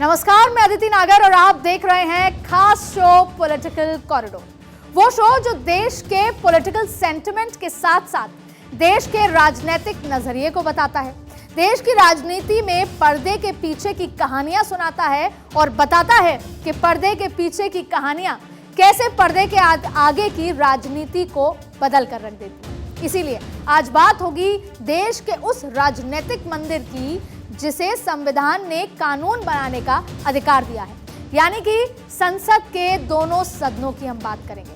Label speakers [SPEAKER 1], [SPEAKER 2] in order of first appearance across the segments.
[SPEAKER 1] नमस्कार, मैं अदिति नागर और आप देख रहे हैं खास शो पॉलिटिकल कॉरिडोर। वो शो जो देश के पॉलिटिकल सेंटिमेंट के साथ साथ देश के राजनीतिक नजरिए को बताता है, देश की राजनीति में पर्दे के पीछे की कहानियां सुनाता है और बताता है कि पर्दे के पीछे की कहानियां कैसे पर्दे के आगे की राजनीति को बदल कर रख देती है। इसीलिए आज बात होगी देश के उस राजनीतिक मंदिर की जिसे संविधान ने कानून बनाने का अधिकार दिया है, यानी कि संसद के दोनों सदनों की हम बात करेंगे।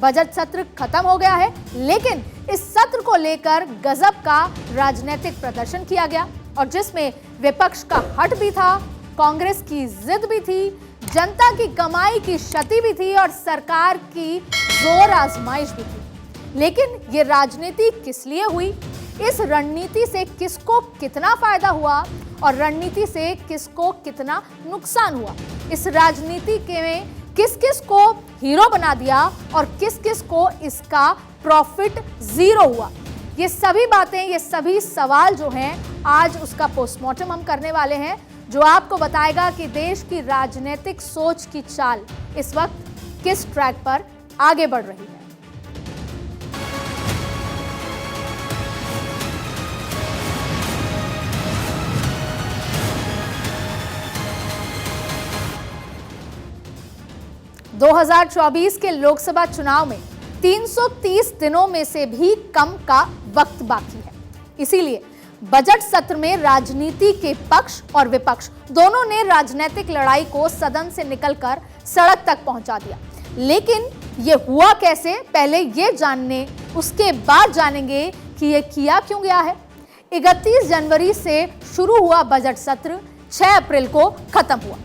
[SPEAKER 1] बजट सत्र खत्म हो गया है, लेकिन इस सत्र को लेकर गजब का राजनीतिक प्रदर्शन किया गया और जिसमें विपक्ष का हट भी था, कांग्रेस की जिद भी थी, जनता की कमाई की क्षति भी थी और सरकार की जोर आजमाइश भी थी। लेकिन ये राजनीति किस लिए हुई, इस रणनीति से किसको कितना फायदा हुआ और रणनीति से किसको कितना नुकसान हुआ, इस राजनीति के किस किस को हीरो बना दिया और किस किस को इसका प्रॉफिट जीरो हुआ, ये सभी बातें, ये सभी सवाल जो हैं आज उसका पोस्टमार्टम हम करने वाले हैं, जो आपको बताएगा कि देश की राजनीतिक सोच की चाल इस वक्त किस ट्रैक पर आगे बढ़ रही है। दो 2024 के लोकसभा चुनाव में 330 दिनों में से भी कम का वक्त बाकी है। इसीलिए बजट सत्र में राजनीति के पक्ष और विपक्ष दोनों ने राजनीतिक लड़ाई को सदन से निकलकर सड़क तक पहुंचा दिया। लेकिन ये हुआ कैसे, पहले ये जानने उसके बाद जानेंगे कि ये किया क्यों गया है। 31 जनवरी से शुरू हुआ बजट सत्र 6 अप्रैल को खत्म हुआ।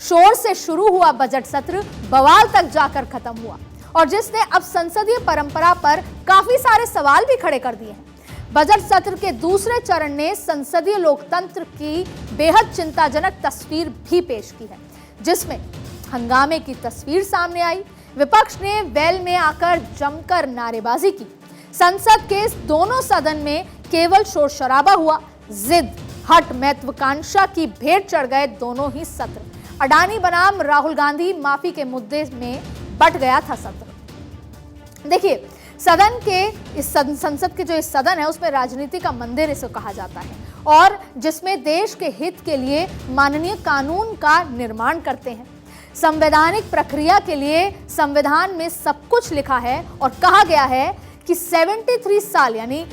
[SPEAKER 1] शोर से शुरू हुआ बजट सत्र बवाल तक जाकर खत्म हुआ और जिसने अब संसदीय परंपरा पर काफी सारे सवाल भी खड़े कर दिए हैं। बजट सत्र के दूसरे चरण ने संसदीय लोकतंत्र की बेहद चिंताजनक तस्वीर भी पेश की है, जिसमें हंगामे की तस्वीर सामने आई। विपक्ष ने वेल में आकर जमकर नारेबाजी की। संसद के दोनों सदन में केवल शोर शराबा हुआ। जिद, हट, महत्वाकांक्षा की भेंट चढ़ गए दोनों ही सत्र। अडानी बनाम राहुल गांधी माफी के मुद्दे में बट गया था सत्र। देखिए, सदन के इस संसद के जो इस सदन है उसमें राजनीति का मंदिर इसे कहा जाता है और जिसमें देश के हित के लिए माननीय कानून का निर्माण करते हैं। संवैधानिक प्रक्रिया के लिए संविधान में सब कुछ लिखा है और कहा गया है कि 73 साल यानी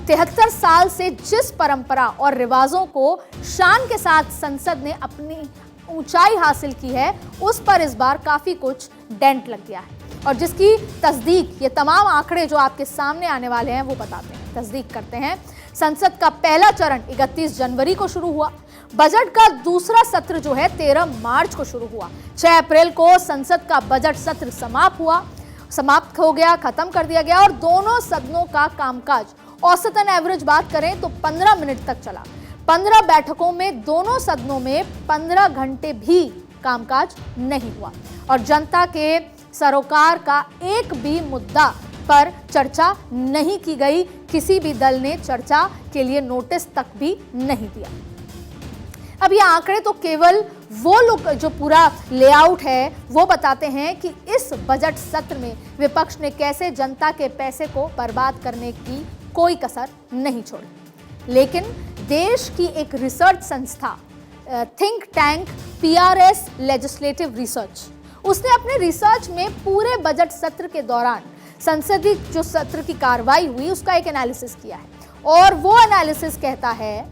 [SPEAKER 1] 73 साल से जिस परंपरा और रिवाजों को शान के साथ संसद ने अपनी ऊंचाई हासिल की है, उस पर इस बार काफी कुछ डेंट लग गया है और जिसकी तस्दीक ये तमाम आंकड़े जो आपके सामने आने वाले हैं वो बताते हैं, तस्दीक करते हैं। संसद का पहला चरण 31 जनवरी को शुरू हुआ। बजट का दूसरा सत्र जो है 13 मार्च को शुरू हुआ। 6 अप्रैल को संसद का बजट सत्र समाप्त हो गया, खत्म कर दिया गया और दोनों सदनों का कामकाज औसतन एवरेज बात करें तो 15 मिनट तक चला। 15 बैठकों में दोनों सदनों में 15 घंटे भी कामकाज नहीं हुआ और जनता के सरोकार का एक भी मुद्दा पर चर्चा नहीं की गई। किसी भी दल ने चर्चा के लिए नोटिस तक भी नहीं दिया। अब ये आंकड़े तो केवल वो लोग जो पूरा लेआउट है वो बताते हैं कि इस बजट सत्र में विपक्ष ने कैसे जनता के पैसे को बर्बाद करने की कोई कसर नहीं छोड़ी। लेकिन देश की एक रिसर्च संस्था think tank PRS legislative research, उसने अपने रिसर्च में पूरे बजट सत्र के दौरान संसदीय जो सत्र की कार्रवाई हुई उसका एक एनालिसिस किया है और वो एनालिसिस कहता है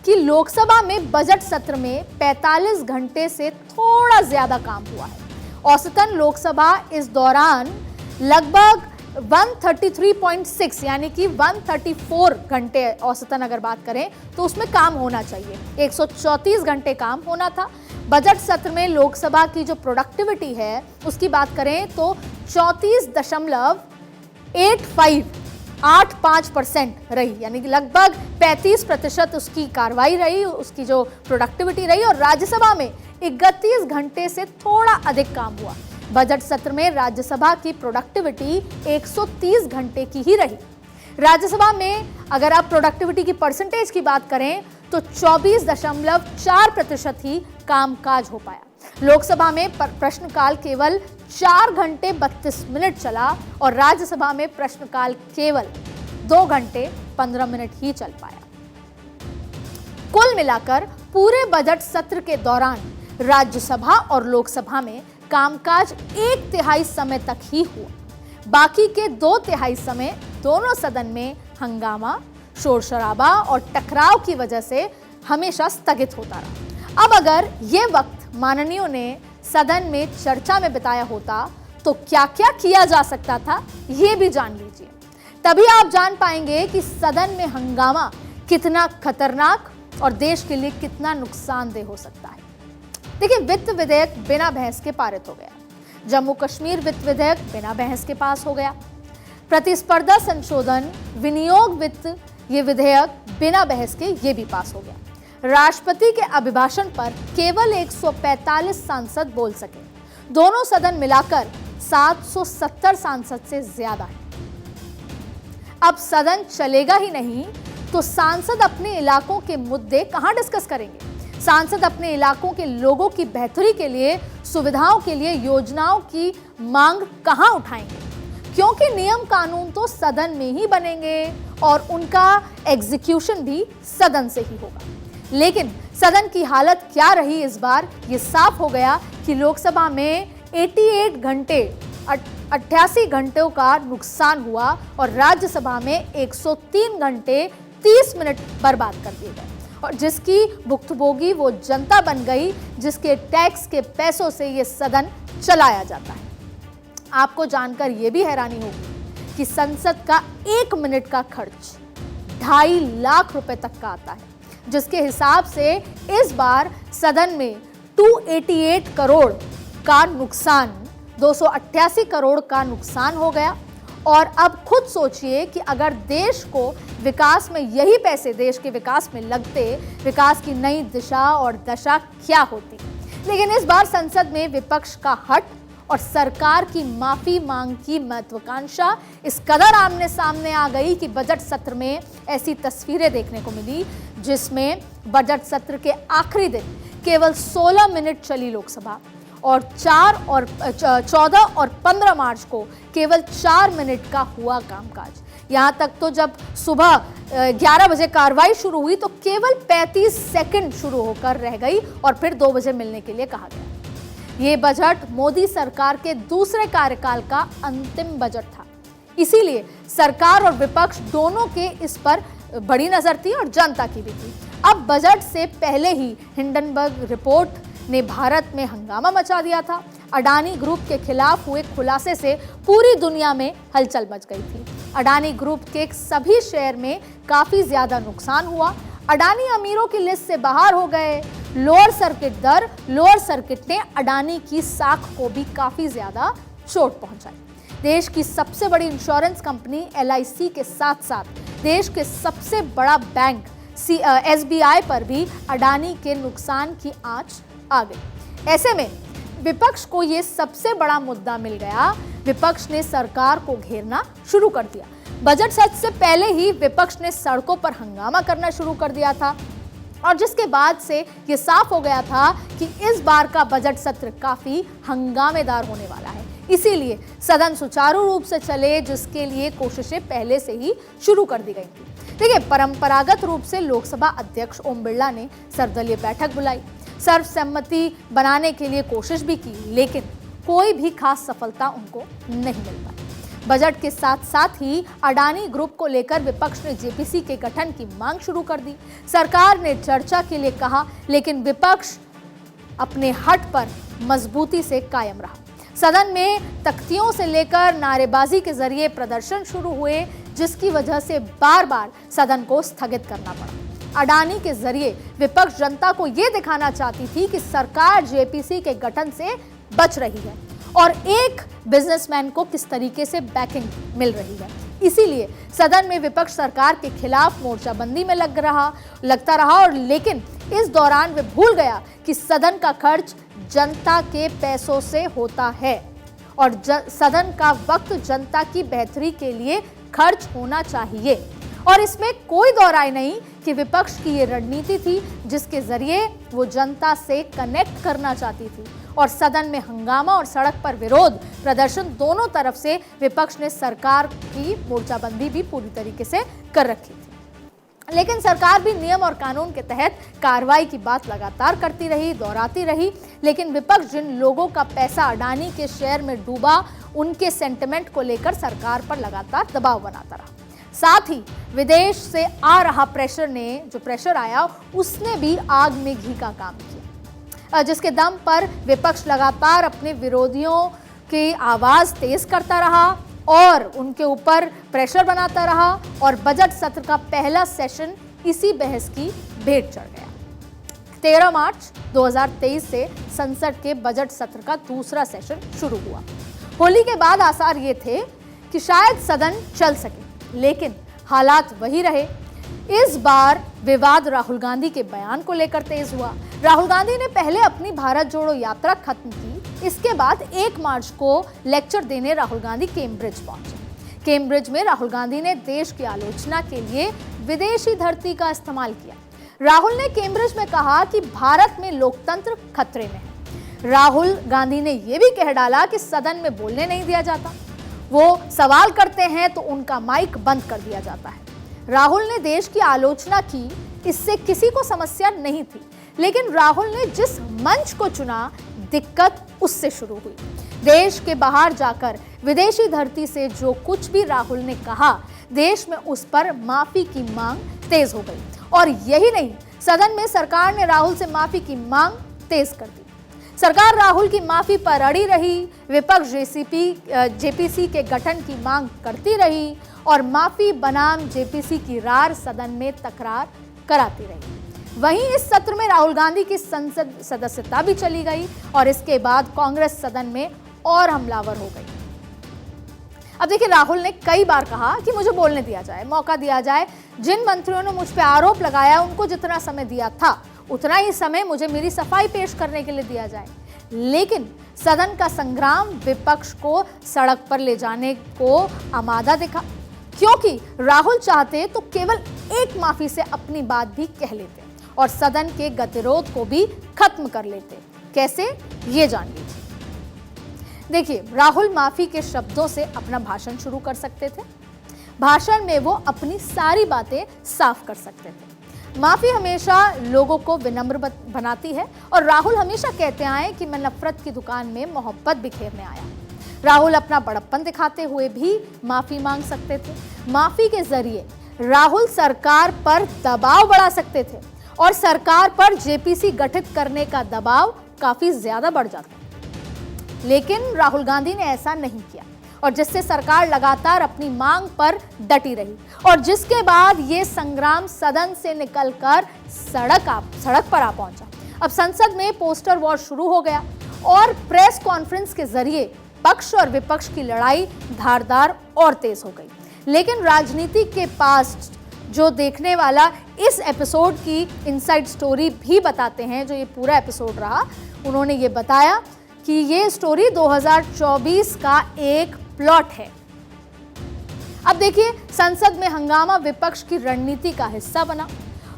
[SPEAKER 1] कि लोकसभा में बजट सत्र में 45 घंटे से थोड़ा ज्यादा काम हुआ है। औसतन लोकसभा इस दौरान लगभग 133.6 यानी कि 134 घंटे औसतन अगर बात करें तो उसमें काम होना चाहिए। 134 घंटे काम होना था। बजट सत्र में लोकसभा की जो प्रोडक्टिविटी है उसकी बात करें तो 34.85% रही, यानी कि लगभग 35% उसकी कार्रवाई रही, उसकी जो प्रोडक्टिविटी रही और राज्यसभा में 31 घंटे से थोड़ा अधिक काम हुआ। बजट सत्र में राज्यसभा की प्रोडक्टिविटी 130 घंटे की ही रही। राज्यसभा में अगर आप प्रोडक्टिविटी की परसेंटेज की बात करें तो 24.4% ही कामकाज हो पाया। लोकसभा में प्रश्नकाल केवल 4 घंटे 32 मिनट चला और राज्यसभा में प्रश्नकाल केवल 2 घंटे 15 मिनट ही चल पाया। कुल मिलाकर पूरे बजट सत्र के दौरान राज्यसभा और लोकसभा में कामकाज 1/3 समय तक ही हुआ। बाकी के 2/3 समय दोनों सदन में हंगामा, शोर शराबा और टकराव की वजह से हमेशा स्थगित होता रहा। अब अगर ये वक्त माननीयों ने सदन में चर्चा में बिताया होता तो क्या क्या किया जा सकता था, ये भी जान लीजिए। तभी आप जान पाएंगे कि सदन में हंगामा कितना खतरनाक और देश के लिए कितना नुकसानदेह हो सकता है। देखिए, वित्त विधेयक बिना बहस के पारित हो गया। जम्मू कश्मीर वित्त विधेयक बिना बहस के पास हो गया। प्रतिस्पर्धा संशोधन विनियोग वित्त ये विधेयक बिना बहस के ये भी पास हो गया। राष्ट्रपति के अभिभाषण पर केवल 145 सांसद बोल सके। दोनों सदन मिलाकर 770 सांसद से ज्यादा है। अब सदन चलेगा ही नहीं तो सांसद अपने इलाकों के मुद्दे कहां डिस्कस करेंगे? सांसद अपने इलाकों के लोगों की बेहतरी के लिए, सुविधाओं के लिए योजनाओं की मांग कहां उठाएंगे? क्योंकि नियम कानून तो सदन में ही बनेंगे और उनका एग्जीक्यूशन भी सदन से ही होगा। लेकिन सदन की हालत क्या रही इस बार, ये साफ हो गया कि लोकसभा में 88 घंटों का नुकसान हुआ और राज्यसभा में 103 घंटे 30 मिनट बर्बाद कर दिए गए और जिसकी भुक्तभोगी वो जनता बन गई जिसके टैक्स के पैसों से ये सदन चलाया जाता है। आपको जानकर यह भी हैरानी होगी कि संसद का 1 मिनट का खर्च 2.5 लाख रुपए तक का आता है, जिसके हिसाब से इस बार सदन में 288 करोड़ का नुकसान, 288 करोड़ का नुकसान हो गया। और अब खुद सोचिए कि अगर देश को विकास में यही पैसे देश के विकास में लगते, विकास की नई दिशा और दशा क्या होती। लेकिन इस बार संसद में विपक्ष का हट और सरकार की माफी मांग की महत्वाकांक्षा इस कदर आमने सामने आ गई कि बजट सत्र में ऐसी तस्वीरें देखने को मिली जिसमें बजट सत्र के आखिरी दिन केवल 16 मिनट चली लोकसभा और 14 और 15 मार्च को केवल 4 मिनट का हुआ कामकाज। यहाँ तक तो जब सुबह 11 बजे कार्रवाई शुरू हुई तो केवल 35 सेकंड शुरू होकर रह गई और फिर 2 बजे मिलने के लिए कहा गया। ये बजट मोदी सरकार के दूसरे कार्यकाल का अंतिम बजट था, इसीलिए सरकार और विपक्ष दोनों के इस पर बड़ी नजर थी और जनता की भी थी। अब बजट से पहले ही हिंडनबर्ग रिपोर्ट ने भारत में हंगामा मचा दिया था। अडानी ग्रुप के खिलाफ हुए खुलासे से पूरी दुनिया में हलचल मच गई थी। अडानी ग्रुप के सभी शेयर में काफी ज्यादा नुकसान हुआ। अडानी अमीरों की लिस्ट से बाहर हो गए। लोअर सर्किट ने अडानी की साख को भी काफी ज्यादा चोट पहुंचाई। देश की सबसे बड़ी इंश्योरेंस कंपनी LIC के साथ साथ देश के सबसे बड़ा बैंक SBI पर भी अडानी के नुकसान की आंच आ गई। ऐसे में विपक्ष को यह सबसे बड़ा मुद्दा मिल गया। विपक्ष ने सरकार को घेरना शुरू कर दिया। बजट सत्र से पहले ही विपक्ष ने सड़कों पर हंगामा करना शुरू कर दिया था और जिसके बाद से यह साफ हो गया था कि इस बार का बजट सत्र काफी हंगामेदार होने वाला है। इसीलिए सदन सुचारू रूप से चले, जिसके लिए कोशिशें पहले से ही शुरू कर दी गई थी। देखिए, परंपरागत रूप से लोकसभा अध्यक्ष ओम बिरला ने सर्वदलीय बैठक बुलाई, सर्वसम्मति बनाने के लिए कोशिश भी की, लेकिन कोई भी खास सफलता उनको नहीं मिल पाई। बजट के साथ साथ ही अडानी ग्रुप को लेकर विपक्ष ने JPC के गठन की मांग शुरू कर दी। सरकार ने चर्चा के लिए कहा, लेकिन विपक्ष अपने हट पर मजबूती से कायम रहा। सदन में तख्तियों से लेकर नारेबाजी के जरिए प्रदर्शन शुरू हुए, जिसकी वजह से बार बार सदन को स्थगित करना पड़ा। अडानी के जरिए विपक्ष जनता को यह दिखाना चाहती थी कि सरकार JPC के गठन से बच रही है और एक बिजनेसमैन को किस तरीके से बैकिंग मिल रही है। इसीलिए सदन में विपक्ष सरकार के खिलाफ मोर्चाबंदी में लगता रहा और लेकिन इस दौरान वे भूल गया कि सदन का खर्च जनता के पैसों से होता है और सदन का वक्त जनता की बेहतरी के लिए खर्च होना चाहिए। और इसमें कोई दो राय नहीं कि विपक्ष की ये रणनीति थी जिसके जरिए वो जनता से कनेक्ट करना चाहती थी और सदन में हंगामा और सड़क पर विरोध प्रदर्शन दोनों तरफ से विपक्ष ने सरकार की मोर्चाबंदी भी पूरी तरीके से कर रखी थी। लेकिन सरकार भी नियम और कानून के तहत कार्रवाई की बात लगातार करती रही, दोहराती रही। लेकिन विपक्ष जिन लोगों का पैसा अडानी के शेयर में डूबा, उनके सेंटिमेंट को लेकर सरकार पर लगातार दबाव बनाता रहा। साथ ही विदेश से आ रहा प्रेशर ने, जो प्रेशर आया, उसने भी आग में घी का काम किया, जिसके दम पर विपक्ष लगातार अपने विरोधियों की आवाज तेज करता रहा और उनके ऊपर प्रेशर बनाता रहा और बजट सत्र का पहला सेशन इसी बहस की भेंट चढ़ गया। 13 मार्च 2023 से संसद के बजट सत्र का दूसरा सेशन शुरू हुआ। होली के बाद आसार ये थे कि शायद सदन चल सके, लेकिन हालात वही रहे। इस बार विवाद राहुल गांधी के बयान को लेकर तेज हुआ। राहुल गांधी ने पहले अपनी भारत जोड़ो यात्रा खत्म की, इसके बाद 1 मार्च को लेक्चर देने राहुल गांधी कैम्ब्रिज पहुंचे। कैम्ब्रिज में राहुल गांधी ने देश की आलोचना के लिए विदेशी धरती का इस्तेमाल किया। राहुल ने कैम्ब्रिज में कहा कि भारत में लोकतंत्र खतरे में है। राहुल गांधी ने यह भी कह डाला कि सदन में बोलने नहीं दिया जाता, वो सवाल करते हैं तो उनका माइक बंद कर दिया जाता है। राहुल ने देश की आलोचना की, इससे किसी को समस्या नहीं थी, लेकिन राहुल ने जिस मंच को चुना, दिक्कत उससे शुरू हुई। देश के बाहर जाकर विदेशी धरती से जो कुछ भी राहुल ने कहा, देश में उस पर माफी की मांग तेज हो गई। और यही नहीं, सदन में सरकार ने राहुल से माफी की मांग तेज कर दी। सरकार राहुल की माफी पर अड़ी रही, विपक्ष जेपीसी के गठन की मांग करती रही और माफी बनाम जेपीसी की रार सदन में तकरार कराती रही। वहीं इस सत्र में राहुल गांधी की संसद सदस्यता भी चली गई और इसके बाद कांग्रेस सदन में और हमलावर हो गई। अब देखिए, राहुल ने कई बार कहा कि मुझे बोलने दिया जाए, मौका दिया जाए। जिन मंत्रियों ने मुझ पर आरोप लगाया, उनको जितना समय दिया था, उतना ही समय मुझे मेरी सफाई पेश करने के लिए दिया जाए। लेकिन सदन का संग्राम विपक्ष को सड़क पर ले जाने को आमादा दिखा, क्योंकि राहुल चाहते तो केवल एक माफी से अपनी बात भी कह लेते और सदन के गतिरोध को भी खत्म कर लेते। कैसे, ये जान लीजिए। देखिए, राहुल माफी के शब्दों से अपना भाषण शुरू कर सकते थे। भाषण में वो अपनी सारी बातें साफ कर सकते थे। माफी हमेशा लोगों को विनम्र बनाती है और राहुल हमेशा कहते आए कि मैं नफरत की दुकान में मोहब्बत बिखेरने आया। राहुल अपना बड़प्पन दिखाते हुए भी माफी मांग सकते थे। माफी के जरिए राहुल सरकार पर दबाव बढ़ा सकते थे और सरकार पर जेपीसी गठित करने का दबाव काफी ज्यादा बढ़ जाता। लेकिन राहुल गांधी ने ऐसा नहीं किया और जिससे सरकार लगातार अपनी मांग पर डटी रही और जिसके बाद ये संग्राम सदन से निकलकर सड़क पर आ पहुंचा। अब संसद में पोस्टर वॉर शुरू हो गया और प्रेस कॉन्फ्रेंस के जरिए पक्ष और विपक्ष की लड़ाई धारदार और तेज हो गई। लेकिन राजनीति के पास जो देखने वाला इस एपिसोड की इनसाइड स्टोरी भी बताते हैं, जो ये पूरा एपिसोड रहा, उन्होंने ये बताया कि ये स्टोरी 2024 का एक प्लॉट है। अब देखिए, संसद में हंगामा विपक्ष की रणनीति का हिस्सा बना।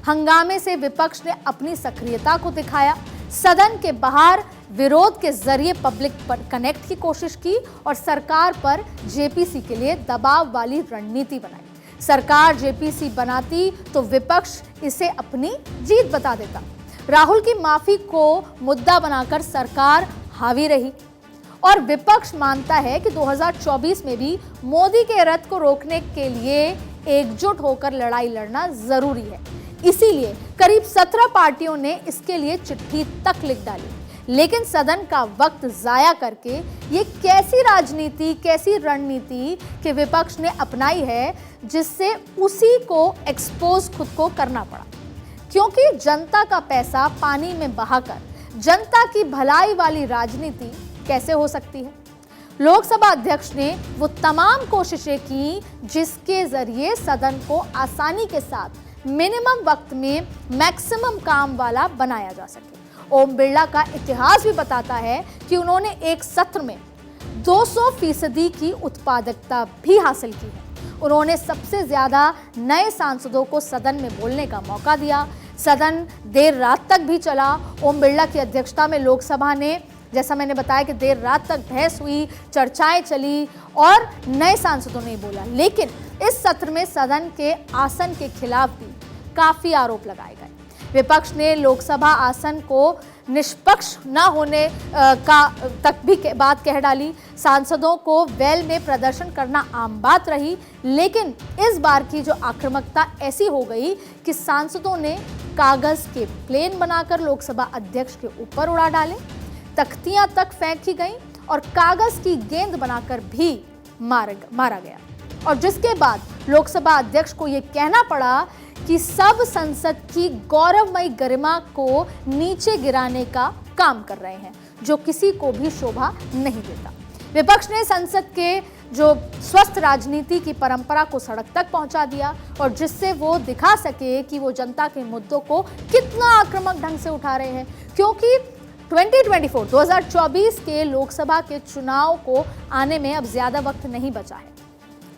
[SPEAKER 1] हंगामे से विपक्ष ने अपनी सक्रियता को दिखाया। सदन के बाहर विरोध के जरिए पब्लिक पर कनेक्ट की कोशिश की और सरकार पर जेपीसी के लिए दबाव वाली रणनीति बनाई। सरकार जेपीसी बनाती तो विपक्ष इसे अपनी जीत बता देता। राहुल की माफी को मुद्दा बनाकर सरकार हावी रही और विपक्ष मानता है कि 2024 में भी मोदी के रथ को रोकने के लिए एकजुट होकर लड़ाई लड़ना जरूरी है। इसीलिए करीब 17 पार्टियों ने इसके लिए चिट्ठी तक लिख डाली। लेकिन सदन का वक्त जाया करके ये कैसी राजनीति, कैसी रणनीति कि विपक्ष ने अपनाई है, जिससे उसी को एक्सपोज खुद को करना पड़ा। क्योंकि जनता का पैसा पानी में बहाकर जनता की भलाई वाली राजनीति कैसे हो सकती है। लोकसभा अध्यक्ष ने वो तमाम कोशिशें की जिसके जरिए सदन को आसानी के साथ मिनिमम वक्त में मैक्सिमम काम वाला बनाया जा सके। ओम बिरला का इतिहास भी बताता है कि उन्होंने एक सत्र में 200% की उत्पादकता भी हासिल की है। उन्होंने सबसे ज्यादा नए सांसदों को सदन में बोलने का मौका दिया। सदन देर रात तक भी चला। ओम बिरला की अध्यक्षता में लोकसभा ने, जैसा मैंने बताया कि देर रात तक बहस हुई, चर्चाएं चली और नए सांसदों ने बोला। लेकिन इस सत्र में सदन के आसन के खिलाफ भी काफी आरोप लगाए गए। विपक्ष ने लोकसभा आसन को निष्पक्ष न होने का तक भी बात कह डाली। सांसदों को वेल में प्रदर्शन करना आम बात रही, लेकिन इस बार की जो आक्रामकता ऐसी हो गई कि सांसदों ने कागज के प्लेन बनाकर लोकसभा अध्यक्ष के ऊपर उड़ा डाले, तख्तियां तक फेंकी गईं और कागज की गेंद बनाकर भी मारा गया। और जिसके बाद लोकसभा अध्यक्ष को यह कहना पड़ा कि सब संसद की गौरवमयी गरिमा को नीचे गिराने का काम कर रहे हैं, जो किसी को भी शोभा नहीं देता। विपक्ष ने संसद के जो स्वस्थ राजनीति की परंपरा को सड़क तक पहुंचा दिया और जिससे वो दिखा सके कि वो जनता के मुद्दों को कितना आक्रामक ढंग से उठा रहे हैं। क्योंकि 2024 के लोकसभा के चुनाव को आने में अब ज्यादा वक्त नहीं बचा है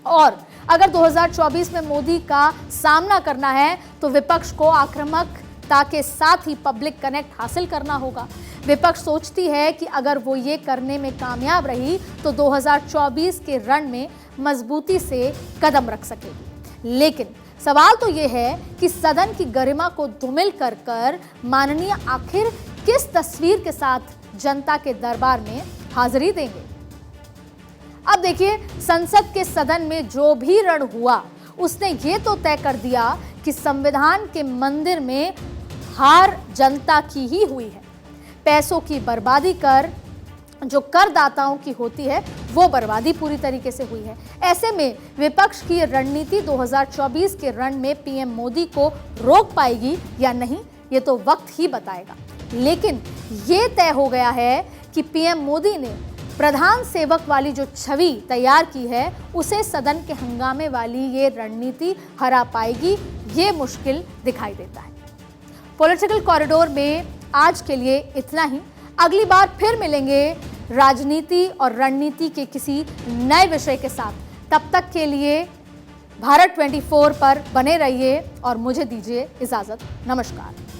[SPEAKER 1] और अगर 2024 में मोदी का सामना करना है तो विपक्ष को आक्रामकता के साथ ही पब्लिक कनेक्ट हासिल करना होगा। विपक्ष सोचती है कि अगर वो ये करने में कामयाब रही तो 2024 के रण में मजबूती से कदम रख सकेगी। लेकिन सवाल तो ये है कि सदन की गरिमा को धूमिल कर माननीय आखिर किस तस्वीर के साथ जनता के दरबार में हाजिरी देंगे। अब देखिए, संसद के सदन में जो भी रण हुआ उसने ये तो तय कर दिया कि संविधान के मंदिर में हार जनता की ही हुई है। पैसों की बर्बादी कर जो करदाताओं की होती है वो बर्बादी पूरी तरीके से हुई है। ऐसे में विपक्ष की रणनीति 2024 के रण में पीएम मोदी को रोक पाएगी या नहीं, ये तो वक्त ही बताएगा। लेकिन ये तय हो गया है कि पीएम मोदी ने प्रधान सेवक वाली जो छवि तैयार की है उसे सदन के हंगामे वाली ये रणनीति हरा पाएगी, ये मुश्किल दिखाई देता है। पॉलिटिकल कॉरिडोर में आज के लिए इतना ही। अगली बार फिर मिलेंगे राजनीति और रणनीति के किसी नए विषय के साथ। तब तक के लिए भारत 24 पर बने रहिए और मुझे दीजिए इजाजत। नमस्कार।